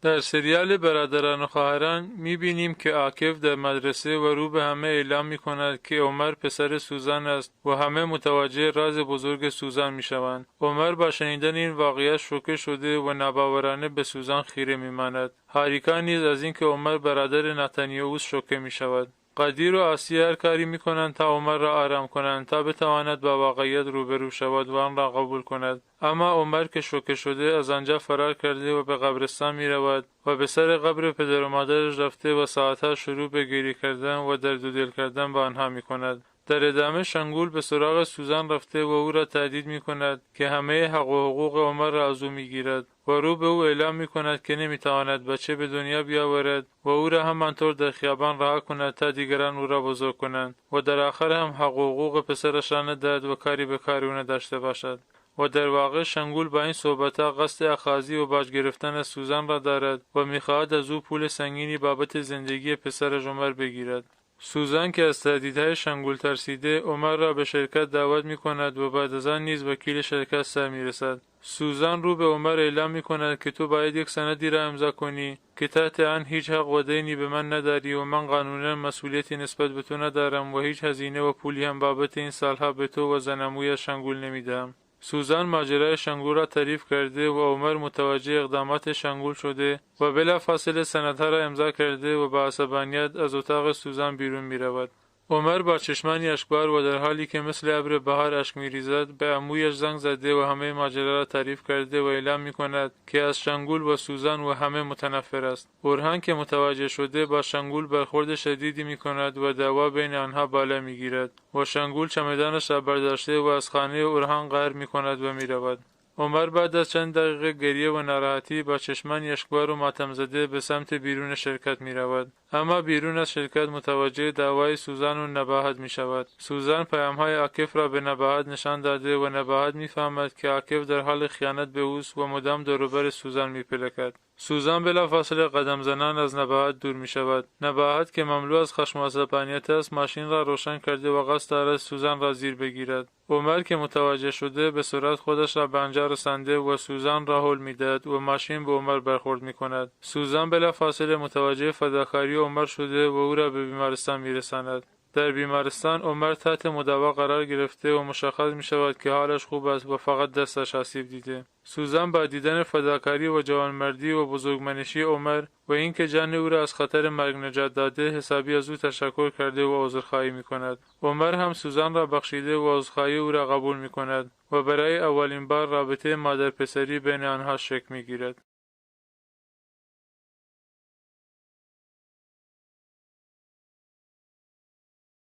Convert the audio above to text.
در سریال برادران و خواهران می‌بینیم که عاکف در مدرسه و رو به همه اعلام می‌کند که عمر پسر سوزان است و همه متوجه راز بزرگ سوزان می‌شوند. عمر با شنیدن این واقعه شوکه شده و ناباورانه به سوزان خیره می‌ماند. هاریکا نیز از اینکه عمر برادر نتانیائوس شوکه می‌شود. قدیر و آسیا هر کاری می‌کنند تا عمر را آرام کنند تا بتواند با واقعیت روبرو شود و آن را قبول کند. اما عمر که شوکه شده از آنجا فرار کرده و به قبرستان می‌رود و به سر قبر پدر و مادرش رفته و ساعتها شروع به گریه کردن و درد و دل کردن با آنها می‌کند. در ادامه شنگول به سراغ سوزان رفته و او را تهدید می‌کند که همه حق و حقوق عمر را از او می‌گیرد و رو به او اعلام می‌کند که نمی‌تواند بچه به دنیا بیاورد و او را همانطور در خیابان رها کند تا دیگران او را بزرگ کنند و در آخر هم حق و حقوق پسرش را ندهد و کاری به کار او نداشته باشد. و در واقع شنگول با این صحبت‌ها قصد اخاذی و باج گرفتن از سوزان را دارد و می‌خواهد از او پول سنگینی بابت زندگی پسرش عمر بگیرد. سوزان که از تهدیدهای شنگول ترسیده عمر را به شرکت دعوت می‌کند و بعد از آن نیز وکیل شرکت سر می‌رسد. سوزان رو به عمر اعلام می‌کند که تو باید یک سندی را امضا کنی که تحت آن هیچ حق و دینی به من نداری و من قانونا مسئولیتی نسبت به تو ندارم و هیچ هزینه و پولی هم بابت این سالها به تو و زن شنگول نمیدهم. سوزان ماجرای شنگول را تعریف کرده و عمر متوجه اقدامات شنگول شده و بلافاصله سندها را امضا کرده و با عصبانیت از اتاق سوزان بیرون می رود. عمر با چشمانی اشکبار و در حالی که مثل ابر بهار اشک می‌ریزد به عمویش زنگ زده و همه ماجرا را تعریف کرده و اعلام می‌کند که از شنگول و سوزان و همه متنفر است. اورهان که متوجه شده با شنگول برخورد شدیدی می‌کند و دعوا بین آنها بالا می‌گیرد و شنگول چمدانش را برداشته و از خانه اورهان غار می‌کند و می‌رود. عمر بعد از چند دقیقه گریه و ناراحتی با چشمانی اشکبار و ماتم زده به سمت بیرون شرکت می رود. اما بیرون از شرکت متوجه دعوای سوزان و نباهت می شود. سوزان پیام‌های عاکف را به نباهت نشان داده و نباهت می فهمد که عاکف در حال خیانت به اوست و مدام دور و بر سوزان می پلکد. سوزان بلافاصله قدم زنان از نباهت دور می شود. نباهت که مملو از خشم و عصبانیت است ماشین را روشن کرده و قصد دارد سوزان را زیر بگیرد. عمر که متوجه شده به سرعت خودش را به آنجا رسانده و سوزان را هل میدهد و ماشین به عمر برخورد می کند. سوزان بلافاصله متوجه فداکاری عمر شده و او را به بیمارستان می رساند. در بیمارستان عمر تحت مداوا قرار گرفته و مشخص می شود که حالش خوب است و فقط دستش آسیب دیده. سوزان با دیدن فداکاری و جوانمردی و بزرگمنشی عمر و اینکه جان او را از خطر مرگ نجات داده حسابی از او تشکر کرده و عذرخواهی می کند. عمر هم سوزان را بخشیده و عذرخواهی او را قبول می کند و برای اولین بار رابطه مادر پسری بین آنها شکل می گیرد.